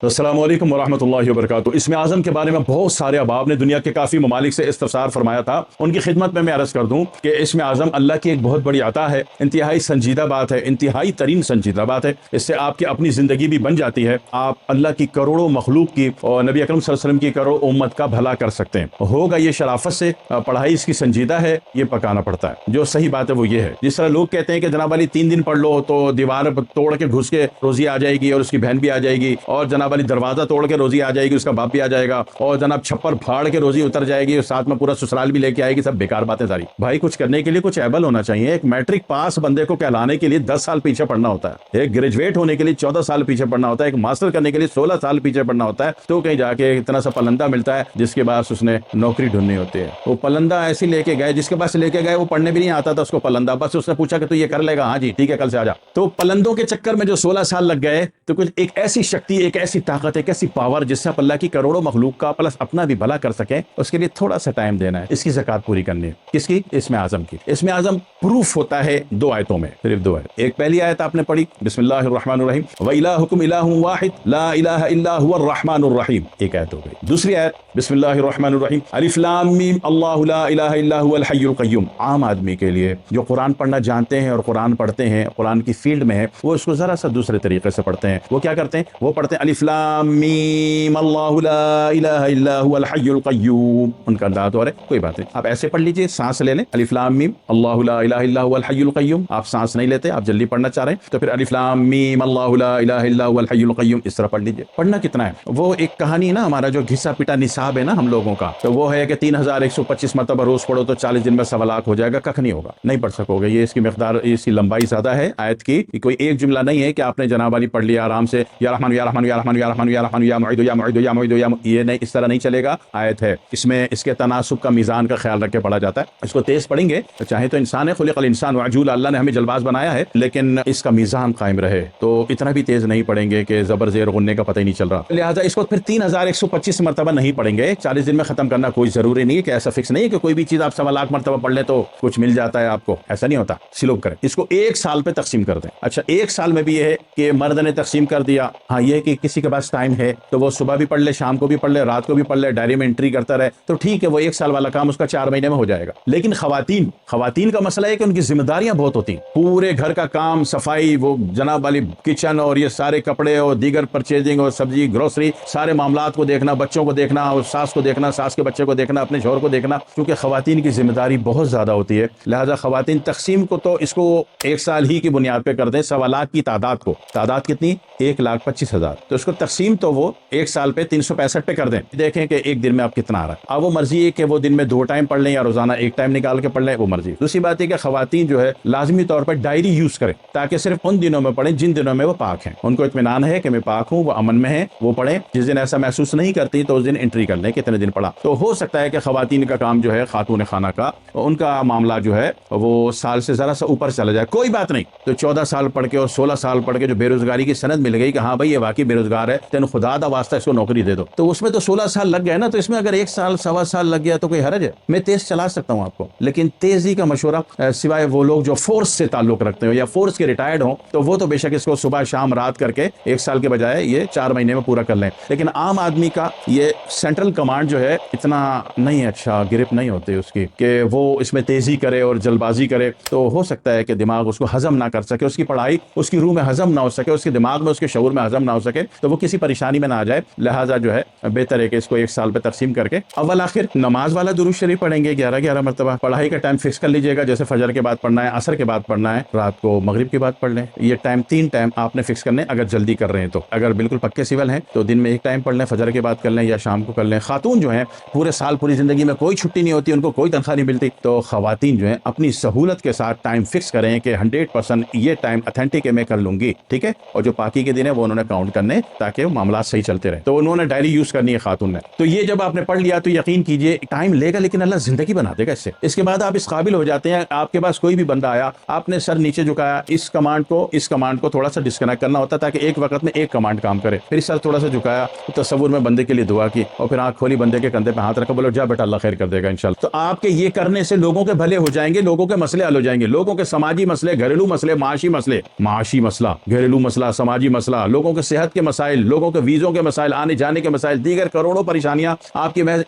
السلام علیکم ورحمۃ اللہ وبرکاتہ۔ اسم اعظم کے بارے میں بہت سارے احباب نے دنیا کے کافی ممالک سے استفسار فرمایا تھا۔ ان کی خدمت میں عرض کر دوں کہ اسم اعظم اللہ کی ایک بہت بڑی عطا ہے، انتہائی سنجیدہ بات ہے، انتہائی ترین سنجیدہ بات ہے۔ اس سے آپ کی اپنی زندگی بھی بن جاتی ہے، آپ اللہ کی کروڑوں مخلوق کی اور نبی اکرم صلی اللہ علیہ وسلم کی کروڑوں امت کا بھلا کر سکتے ہیں۔ ہوگا یہ شرافت سے، پڑھائی اس کی سنجیدہ ہے، یہ پکانا پڑتا ہے۔ جو صحیح بات ہے وہ یہ ہے، جس طرح لوگ کہتے ہیں کہ جناب علی 3 دن پڑھ لو تو دیوار توڑ کے گھس کے روزی آ جائے گی اور اس کی بہن بھی آ جائے گی، اور جناب علی دروازہ توڑ کے روزی آ جائے گی، اس کا باپ بھی آ جائے گا، اور جناب چھپر پھاڑ کے روزی اتر جائے گی اور ساتھ میں پورا سسرال بھی لے کے آئے گی۔ سب بیکار باتیں ساری۔ بھائی کچھ کرنے کے لیے کچھ ایبل ہونا چاہیے۔ ایک میٹرک پاس بندے کو کہلانے کے لیے 10 سال پیچھے پڑھنا ہوتا ہے، ایک گریجویٹ ہونے کے لیے 14 سال پیچھے پڑھنا ہوتا ہے، ایک ماسٹر کرنے کے لیے 16 سال پیچھے پڑھنا ہوتا ہے، تو کہیں جا کے اتنا سا پلندہ ملتا ہے جس کے بعد اس نے نوکری ڈھونڈنی ہوتی ہے۔ وہ پلندہ ایسے لے کے گئے، جس کے پاس لے کے گئے وہ پڑھنے بھی نہیں آتا تھا اس کو پلندہ، بس اس نے پوچھا کہ تو یہ کر لے گا؟ ہاں جی ٹھیک ہے کل سے آ جا۔ تو پلندوں کے چکر میں جو 16 سال لگ گئے، تو کچھ ایک ایسی شکتی، ایک ایسی طاقت، ایک ایسی پاور جس سے اللہ کی کروڑوں مخلوق کا پلس اپنا بھی بھلا کر سکے، اس کے لیے تھوڑا سا ٹائم دینا ہے۔ اس کی زکات پوری کرنی ہے۔ کس کی؟ اسم اعظم کی۔ اسم اعظم پروف ہوتا ہے 2 آیتوں میں، صرف 2 آیت۔ ایک پہلی آیت آپ نے پڑھی، بسم اللہ الرحمن الرحیم، وَإِلَٰهُكُمْ إِلَٰهٌ وَاحِدٌ لَا إِلَٰهَ إِلَّا هُوَ الرَّحْمَٰنُ الرَّحِيمُ، ایک آیت ہو گئی۔ دوسری آیت، بسم اللہ الرحمن الرحیم، الف لام میم اللہ لا الہ الا هو الحی القیوم۔ عام آدمی کے لیے جو قرآن پڑھنا جانتے ہیں اور قرآن پڑھتے ہیں، قرآن کی فیلڈ میں ہے، وہ اس کو ذرا سا دوسرے طریقے سے پڑھتے ہیں۔ وہ کیا کرتے ہیں؟ وہ پڑھتے ہیں الف لام میم اللہ لا الہ الا هو الحی القیوم۔ ان کا انداز ہو رہا ہے، کوئی بات نہیں، آپ ایسے پڑھ لیجئے، سانس لے لیں۔ الف لام میم اللہ لا الہ الا هو الحی القیوم، آپ سانس نہیں لیتے، آپ جلدی پڑھنا چاہ رہے ہیں تو پھر الف لام میم اللہ لا الہ الا هو الحی القیوم اس طرح پڑھ لیجئے۔ پڑھنا کتنا ہے؟ وہ ایک کہانی نا، ہمارا جو گھسا پٹا نصاب ہے نا ہم لوگوں کا، تو وہ ہے کہ 3125 مرتبہ روز پڑھو تو 40 دن میں 1.25 لاکھ ہو جائے گا۔ کخ نہیں ہوگا، نہیں پڑھ سکو گے۔ یہ اس کی مقدار، اس کی لمبائی زیادہ ہے آیت کی۔ کوئی ایک جملہ نہیں ہے کہ آپ نے جناب علی پڑھ لیا آرام سے، یا رحمان یا رحمان یا رحمان یا رحمان یا رحمان یا معید یا معید یا معید یا، یہ نہیں، اس طرح نہیں چلے گا۔ آیت ہے، اس میں اس کے تناسب کا میزان کا خیال رکھ کے پڑھا جاتا ہے۔ اس کو تیز پڑھیں گے تو چاہے تو انسان ہے، خلق الانسان وعجول، اللہ نے ہمیں جلباز بنایا ہے، لیکن اس کا میزان قائم رہے تو اتنا بھی تیز نہیں پڑھیں گے کہ زبر زیر غننے کا پتہ ہی نہیں چل رہا۔ لہٰذا اس کو پھر 3125 مرتبہ نہیں پڑھیں گے۔ 40 دن میں ختم کرنا کوئی ضروری نہیں ہے، کہ ایسا فکس نہیں ہے کہ کوئی بھی چیز آپ 1.25 لاکھ مرتبہ پڑھ لیں تو کچھ مل جاتا ہے آپ کو، ایسا نہیں ہوتا۔ سلو کریں، اس کو 1 سال پہ تقسیم کر دیں۔ اچھا 1 سال میں بھی یہ ہے کہ مرد نے تقسیم کر دیا، ہاں یہ ہے کہ کسی کے پاس ٹائم ہے تو وہ صبح بھی پڑھ لے، شام کو بھی پڑھ لے، رات کو بھی پڑھ لے، ڈائری میں انٹری کرتا رہے تو ٹھیک ہے، وہ 1 سال والا کام اس کا 4 مہینے میں ہو جائے گا۔ لیکن خواتین کا مسئلہ ہے کہ ان کی ذمہ داریاں بہت ہوتی ہیں، پورے گھر کا کام، صفائی، وہ جناب والی کچن اور یہ سارے کپڑے اور دیگر پرچیزنگ اور سبزی گروسری، سارے معاملات کو دیکھنا، بچوں کو دیکھنا اور ساس کو دیکھنا، ساس کے بچے کو دیکھنا، اپنے شوہر کو دیکھنا، کیونکہ خواتین کی ذمہ داری بہت زیادہ ہوتی ہے۔ لہٰذا خواتین تقسیم کو تو اس کو 1 سال ہی کی بنیاد پہ کر دیں۔ 1.25 لاکھ کی تعداد کتنی؟ 1,25,000، تو اس کو تقسیم تو وہ 1 سال پہ 365 پہ کر دیں، دیکھیں کہ ایک دن میں آپ کتنا آ رہا ہے۔ اب وہ مرضی ہے کہ وہ دن میں 2 ٹائم پڑھ لیں یا روزانہ 1 ٹائم نکال کے پڑھ لیں، وہ مرضی۔ دوسری بات ہے کہ خواتین جو ہے لازمی طور پر ڈائری یوز کریں، تاکہ صرف ان دنوں میں پڑھیں جن دنوں میں وہ پاک ہیں، ان کو اطمینان ہے کہ میں پاک ہوں، وہ امن میں ہیں، وہ پڑھیں۔ جس دن ایسا محسوس نہیں کرتی تو اس دن انٹری کر لیں کتنے دن پڑھا۔ تو ہو سکتا ہے کہ خواتین کا کام جو ہے، خاتون خانہ کا، ان کا معاملہ جو ہے وہ سال سے ذرا سا اوپر چلا جائے، کوئی بات نہیں۔ تو 14 سال پڑھ کے اور 16 سال پڑھ کے جو بے روزگاری کی سند مل گئی کہ ہاں بھائی یہ واقعی بے روزگار ہے، تین خدا دا واسطہ اس کو نوکری دے دو، تو اس میں تو 16 سال لگ گئے نا، تو اس میں اگر 1 سال 1.25 سال لگ گیا تو کوئی حرج ہے؟ میں تیز چلا سکتا ہوں آپ کو، لیکن تیزی کا مشورہ سوائے وہ لوگ جو فورس سے تعلق رکھتے ہو یا فورس کے ریٹائرڈ ہوں، تو وہ تو بے شک اس کو صبح شام رات کر کے 1 سال کے بجائے یہ 4 مہینے میں پورا کر لیں۔ لیکن عام آدمی کا یہ سینٹرل کمانڈ جو ہے اتنا نہیں اچھا گرپ نہیں ہوتی اس کی کہ وہ اس میں تیزی کرے اور جلد بازی کرے، تو ہو سکتا ہے کہ دماغ اس کو ہضم نہ کر سکے، اس کی پڑھائی اس کی روح میں ہضم نہ ہو سکے، اس کے دماغ میں، اس کے شعور میں ہضم نہ ہو سکے، تو وہ کسی پریشانی میں نہ آ جائے۔ لہٰذا جو ہے بہتر ہے کہ اس کو 1 سال پہ تقسیم کر کے اول آخر نماز والا درود شریف پڑھیں گے 11 مرتبہ۔ پڑھائی کا ٹائم فکس کر لیجئے گا، جیسے فجر کے بعد پڑھنا ہے، عصر کے بعد پڑھنا ہے، رات کو مغرب کے بعد پڑھ لیں۔ یہ ٹائم 3 ٹائم آپ نے فکس کرنے، اگر جلدی کر رہے ہیں تو۔ اگر بالکل پکے سول ہیں تو دن میں 1 ٹائم پڑھ لیں، فجر کے بعد کر لیں یا شام کو کر لیں۔ خاتون جو ہیں پورے سال پوری زندگی میں کوئی چھٹی نہیں ہوتی، ان کو کوئی تنخواہ نہیں ملتی، تو خواتین جو ہیں اپنی سہولت کے ساتھ ٹائم فکس کریں کہ 100% یہ ٹائم اتھینٹک ہے، میں کر لوں گی، ٹھیک ہے۔ اور جو باقی کے دن ہے وہ انہوں نے کاؤنٹ کرنے تاکہ معاملات صحیح چلتے رہے، تو انہوں نے ڈائری یوز کرنی ہے خاتون نے۔ تو یہ جب آپ نے پڑھ لیا تو یقین کیجئے ٹائم لے گا، لیکن اللہ زندگی بنا دے گا اس سے۔ اس کے بعد آپ اس قابل ہو جاتے ہیں، آپ کے پاس کوئی بھی بندہ آیا، آپ نے سر نیچے جھکایا، اس کمانڈ کو تھوڑا سا ڈسکنیکٹ کرنا ہوتا ہے تاکہ ایک وقت میں ایک کمانڈ کام کرے، پھر سر تھوڑا سا جھکایا، تصور میں بندے کے لیے دعا کی، اور پھر آنکھ کھولی، بندے کے کندھے پہ ہاتھ رکھا، بولو جا بیٹا اللہ خیر کر دے گا انشاءاللہ۔ تو آپ کے یہ کرنے سے لوگوں کے بھلے ہو جائیں گے، لوگوں کے مسئلے حل ہو جائیں گے، لوگوں کے سماجی مسئلے، گھریلو مسئلے، معاشی مسئلہ، گھریلو مسئلہ، سماجی مسئلہ، لوگوں کے صحت کے مسائل مسائل, لوگوں کے ویزوں کے مسائل, آنے جانے کے مسائل, دیگر کروڑوں پریشانیاں آپ کی محض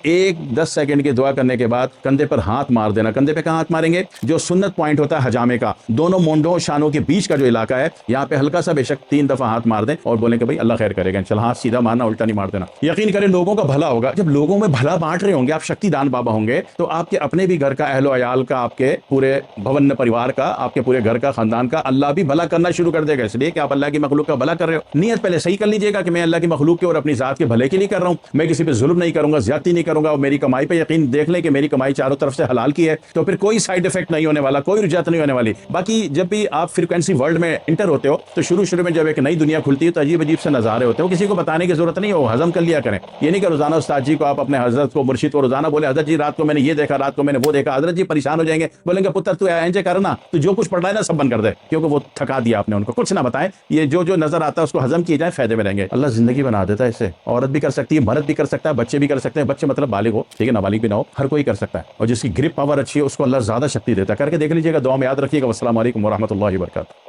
10 سیکنڈ کی دعا کرنے کے بعد کندھے پر ہاتھ مار دینا. کندھے پہ کہاں ہاتھ ماریں گے؟ جو سنت پوائنٹ ہوتا ہے حجامے کا, دونوں مونڈوں شانوں کے بیچ کا جو علاقہ ہے, یہاں پہ ہلکا سا بے شک 3 دفعہ ہاتھ مار دیں اور بولیں کہ بھائی اللہ خیر کرے گا انشاءاللہ. ہاتھ سیدھا مارنا, الٹا نہیں مار دینا. یقین کریں لوگوں کا بھلا ہوگا. جب لوگوں میں بھلا بانٹ رہے ہوں گے, آپ شکتی دان بابا ہوں گے, تو آپ کے اپنے بھی گھر کا, اہل و عیال کا, آپ کے پورے بھون پریوار کا, آپ کے پورے گھر کا, خاندان کا اللہ بھی بھلا کرنا شروع کر دے گا. اس لیے کہ آپ اللہ کی مخلوق کا بھلا کر رہے ہو. نیت پہلے صحیح کر لیجیے گا کہ میں اللہ کی مخلوق کے اور اپنی ذات کے بھلے کے لیے کر رہا ہوں. میں کسی پہ ظلم نہیں کروں گا, زیادتی نہیں کروں گا, اور میری کمائی پہ یقین دیکھ لیں کہ میری کمائی چاروں طرف سے حلال کی ہے, تو پھر کوئی سائیڈ افیکٹ نہیں ہونے والا, کوئی رجعت نہیں ہونے والی. باقی جب بھی آپ فریکوینسی ورلڈ میں انٹر ہوتے ہو تو شروع میں جب ایک نئی دنیا کھلتی ہے تو عجیب عجیب سے نظارے ہوتے ہیں. کسی کو بتانے کی ضرورت نہیں, وہ ہضم کر لیا کریں. یہ نہیں کہ روزانہ استاد جی کو آپ اپنے حضرت کو, مرشد کو روزانہ بولے حضرت جی رات کو میں نے یہ دیکھا, رات کو میں نے وہ دیکھا. حضرت جی پریشان ہو جائیں گے, بولیں گے پتر تو اینجے کرنا, تو جو کچھ پڑھ رہا ہے نا سب بند کر دے, کیونکہ وہ تھکا دیا آپ نے ان کو. کچھ نہ بتائیں, یہ جو نظر آتا ہے اس کو ہضم کیے جائیں, فائدے میں رہیں گے. اللہ زندگی بنا دیتا ہے. اسے عورت بھی کر سکتی ہے, مرد بھی کر سکتا ہے, بچے بھی کر سکتے ہیں. بچے مطلب بالغ ہو, ٹھیک ہے, نابالغ بھی نہ ہو, ہر کوئی کر سکتا ہے. اور جس کی گرپ پاور اچھی ہے اس کو اللہ زیادہ شکتی دیتا ہے. کر کے دیکھ لیجیے گا, دعا میں یاد رکھیے گا. والسلام علیکم ورحمۃ اللہ وبرکاتہ.